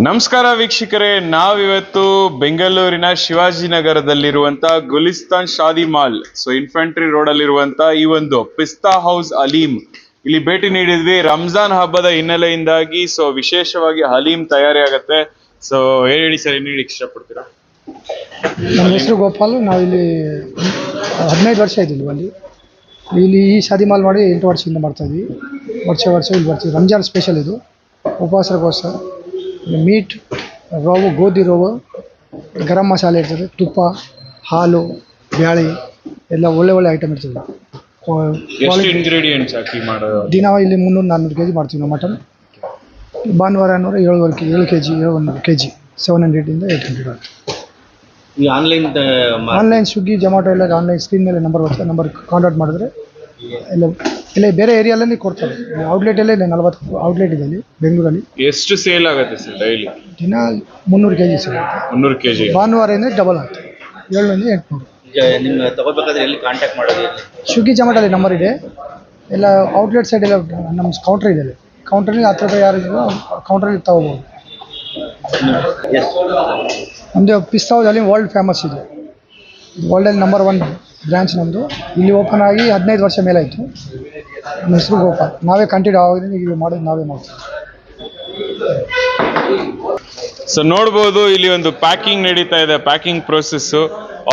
ನಮಸ್ಕಾರ ವೀಕ್ಷಕರೇ, ನಾವಿವತ್ತು ಬೆಂಗಳೂರಿನ ಶಿವಾಜಿನಗರದಲ್ಲಿರುವಂತ ಗುಲಿಸ್ತಾನ್ ಶಾದಿ ಮಾಲ್, ಇನ್ಫಂಟ್ರಿ ರೋಡ್ ಅಲ್ಲಿರುವಂತ ಈ ಒಂದು ಪಿಸ್ತಾ ಹೌಸ್ ಹಲೀಮ್ ಇಲ್ಲಿ ಭೇಟಿ ನೀಡಿದ್ವಿ. ರಂಜಾನ್ ಹಬ್ಬದ ಹಿನ್ನೆಲೆಯಿಂದಾಗಿ ವಿಶೇಷವಾಗಿ ಹಲೀಮ್ ತಯಾರಿ ಆಗತ್ತೆ. ಹೇಳಿ ಸರ್, ಏನು ಹೇಳಿ ಇಷ್ಟಪಡ್ತೀರಾ? ನಮ್ಮ ಹೆಸರು ಗೋಪಾಲ್. ನಾವಿಲ್ಲಿ 15 ವರ್ಷ ಇದ್ದೀವಿ. ಇಲ್ಲಿ ಈ ಶಾದಿ ಮಾಲ್ ಮಾಡಿ 8 ವರ್ಷದಿಂದ ಮಾಡ್ತಾಯಿದ್ವಿ. ವರ್ಷ ಇಲ್ಲಿ ಬರ್ತೀವಿ. ರಂಜಾನ್ ಸ್ಪೆಷಲ್ ಇದು, ಉಪವಾಸಕ್ಕೋಸ್ಕರ. ಮೀಟ್, ರೋವು, ಗೋಧಿ ರೋವು, ಗರಂ ಮಸಾಲೆ ಇರ್ತದೆ, ತುಪ್ಪ, ಹಾಲು, ಬ್ಯಾಳಿ ಎಲ್ಲ ಒಳ್ಳೆ ಐಟಮ್ ಇರ್ತದೆ. ಇಂಗ್ರೀಡಿಯೆಂಟ್ಸ್ ಹಾಕಿ ಮಾಡೋದು ದಿನ ಇಲ್ಲಿ 300-400 kg ಮಾಡ್ತೀವಿ ನಾವು ಮಟನ್. ಭಾನುವಾರ 7 kg 100 kg 700 800. ಈ ಆನ್ಲೈನ್ ಸ್ವಿಗ್ಗಿ, ಜೊಮ್ಯಾಟೊ ಎಲ್ಲ ಆನ್ಲೈನ್ ಸ್ಕ್ರೀನ್ ಮೇಲೆ ನಂಬರ್ ಬರ್ತದೆ. ನಂಬರ್ ಕಾಂಟ್ಯಾಕ್ಟ್ ಮಾಡಿದ್ರೆ ಇಲ್ಲ ಬೇರೆ ಏರಿಯಾದಲ್ಲಿ ಕೊಡ್ತಾರೆ. ಔಟ್ಲೆಟ್ ಎಲ್ಲ 40 ಔಟ್ಲೆಟ್ ಇದೆ ಇಲ್ಲಿ ಬೆಂಗಳೂರಲ್ಲಿ. ಎಷ್ಟು ಸೇಲ್ ಆಗುತ್ತೆ ಸರ್ ಡೈಲಿ? ದಿನ 300 kg ಸಿಗುತ್ತೆ. 300 kg. ಭಾನುವಾರ ಡಬಲ್ ಆಗ್ತದೆ, 700 800. ನಿಮ್ಮ ತಗೋಬೇಕಾದ್ರೆ ಎಲ್ಲಿ ಕಾಂಟ್ಯಾಕ್ಟ್ ಮಾಡೋದು? ಸ್ವಿಗ್ಗಿ, ಜೊಮ್ಯಾಟೊಲ್ಲಿ ನಂಬರ್ ಇದೆ. ಎಲ್ಲ ಔಟ್ಲೆಟ್ ಸೈಡ್ ಎಲ್ಲ ನಮ್ಮ ಕೌಂಟ್ರ್ ಇದೆ. ಕೌಂಟ್ರಲ್ಲಿ ಹತ್ರ ಯಾರು ಕೌಂಟ್ರಲ್ಲಿ ತಗೋಬೋದು. ನಮ್ಮದು ಪಿಸ್ತಾ ಹೌಸಲ್ಲಿ ವರ್ಲ್ಡ್ ಫೇಮಸ್ ಇದೆ. ವರ್ಲ್ಡಲ್ಲಿ ನಂಬರ್ 1 ಬ್ರ್ಯಾಂಚ್ ನಮ್ಮದು. ಇಲ್ಲಿ ಓಪನ್ ಆಗಿ 15 ವರ್ಷ ಮೇಲಾಯಿತು. ನಮ್ಮ ಹೆಸರು ಗೋಪಾಲ್. ನಾವೇ ಕಂಟಿನ್ಯೂ ಆಗೋದ್ರಿಂದ ಈಗ ಮಾಡೋದು ನಾವೇ ಮಾಡ್ತೀವಿ. ನೋಡ್ಬೋದು, ಇಲ್ಲಿ ಒಂದು ಪ್ಯಾಕಿಂಗ್ ನಡೀತಾ ಇದೆ. ಪ್ಯಾಕಿಂಗ್ ಪ್ರೊಸೆಸ್ಸು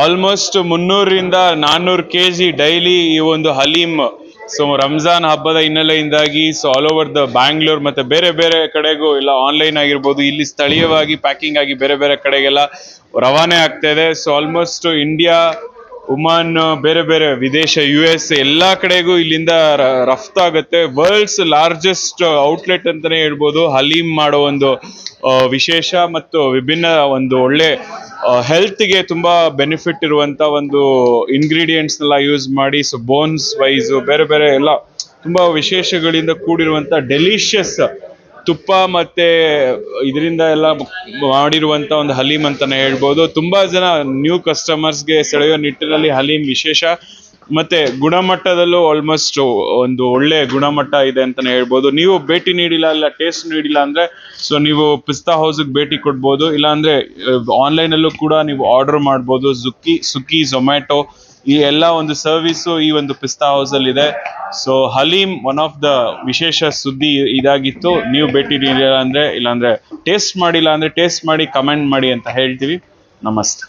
ಆಲ್ಮೋಸ್ಟ್ 300ರಿಂದ 400 kg ಡೈಲಿ ಈ ಒಂದು ಹಲೀಮ್. ರಂಜಾನ್ ಹಬ್ಬದ ಹಿನ್ನೆಲೆಯಿಂದಾಗಿ ಆಲ್ ಓವರ್ ದ ಬ್ಯಾಂಗ್ಳೂರ್ ಮತ್ತೆ ಬೇರೆ ಬೇರೆ ಕಡೆಗೂ ಇಲ್ಲ ಆನ್ಲೈನ್ ಆಗಿರ್ಬೋದು, ಇಲ್ಲಿ ಸ್ಥಳೀಯವಾಗಿ ಪ್ಯಾಕಿಂಗ್ ಆಗಿ ಬೇರೆ ಬೇರೆ ಕಡೆಗೆಲ್ಲ ರವಾನೆ ಆಗ್ತಾ ಇದೆ. ಆಲ್ಮೋಸ್ಟ್ ಇಂಡಿಯಾ, ಒಮಾನ್, ಬೇರೆ ಬೇರೆ ವಿದೇಶ, US ಎಲ್ಲಾ ಕಡೆಗೂ ಇಲ್ಲಿಂದ ರಫ್ತಾಗುತ್ತೆ. ವರ್ಲ್ಡ್ಸ್ ಲಾರ್ಜೆಸ್ಟ್ ಔಟ್ಲೆಟ್ ಅಂತಾನೆ ಹೇಳ್ಬೋದು. ಹಲೀಮ್ ಮಾಡೋ ಒಂದು ವಿಶೇಷ ಮತ್ತು ವಿಭಿನ್ನ ಒಂದು ಒಳ್ಳೆ ಹೆಲ್ತ್ಗೆ ತುಂಬಾ ಬೆನಿಫಿಟ್ ಇರುವಂತ ಒಂದು ಇಂಗ್ರೀಡಿಯೆಂಟ್ಸ್ ಎಲ್ಲ ಯೂಸ್ ಮಾಡಿ ಬೋನ್ಸ್ ವೈಸ್ ಬೇರೆ ಬೇರೆ ಎಲ್ಲ ತುಂಬಾ ವಿಶೇಷಗಳಿಂದ ಕೂಡಿರುವಂತ ಡೆಲಿಷಿಯಸ್ ತುಪ್ಪ ಮತ್ತೆ ಇದರಿಂದ ಎಲ್ಲ ಮಾಡಿರುವಂತ ಒಂದು ಹಲೀಮ್ ಅಂತಾನೆ ಹೇಳ್ಬೋದು. ತುಂಬಾ ಜನ ನ್ಯೂ ಕಸ್ಟಮರ್ಸ್ಗೆ ಸೆಳೆಯೋ ನಿಟ್ಟಿನಲ್ಲಿ ಹಲೀಮ್ ವಿಶೇಷ ಮತ್ತೆ ಗುಣಮಟ್ಟದಲ್ಲೂ ಆಲ್ಮೋಸ್ಟ್ ಒಂದು ಒಳ್ಳೆ ಗುಣಮಟ್ಟ ಇದೆ ಅಂತಾನೆ ಹೇಳ್ಬೋದು. ನೀವು ಭೇಟಿ ನೀಡಿಲ್ಲ, ಇಲ್ಲ ಟೇಸ್ಟ್ ನೀಡಿಲ್ಲ ಅಂದ್ರೆ ನೀವು ಪಿಸ್ತಾ ಹೌಸ್ಗೆ ಭೇಟಿ ಕೊಡ್ಬೋದು. ಇಲ್ಲ ಅಂದ್ರೆ ಆನ್ಲೈನಲ್ಲೂ ಕೂಡ ನೀವು ಆರ್ಡರ್ ಮಾಡ್ಬೋದು. ಸ್ವಿಗ್ಗಿ, ಜೊಮ್ಯಾಟೊ ಈ ಎಲ್ಲ ಒಂದು ಸರ್ವಿಸು ಈ ಒಂದು ಪಿಸ್ತಾ ಹೌಸ್ ಅಲ್ಲಿ ಇದೆ. ಹಲೀಮ್ ಒನ್ ಆಫ್ ದ ವಿಶೇಷ ಸುದ್ದಿ ಇದಾಗಿತ್ತು. ನೀವು ಭೇಟಿ ನೀಡಿಲ್ಲ ಅಂದ್ರೆ, ಇಲ್ಲಾಂದ್ರೆ ಟೇಸ್ಟ್ ಮಾಡಿಲ್ಲ ಅಂದ್ರೆ ಟೇಸ್ಟ್ ಮಾಡಿ ಕಮೆಂಟ್ ಮಾಡಿ ಅಂತ ಹೇಳ್ತೀವಿ. ನಮಸ್ತೆ.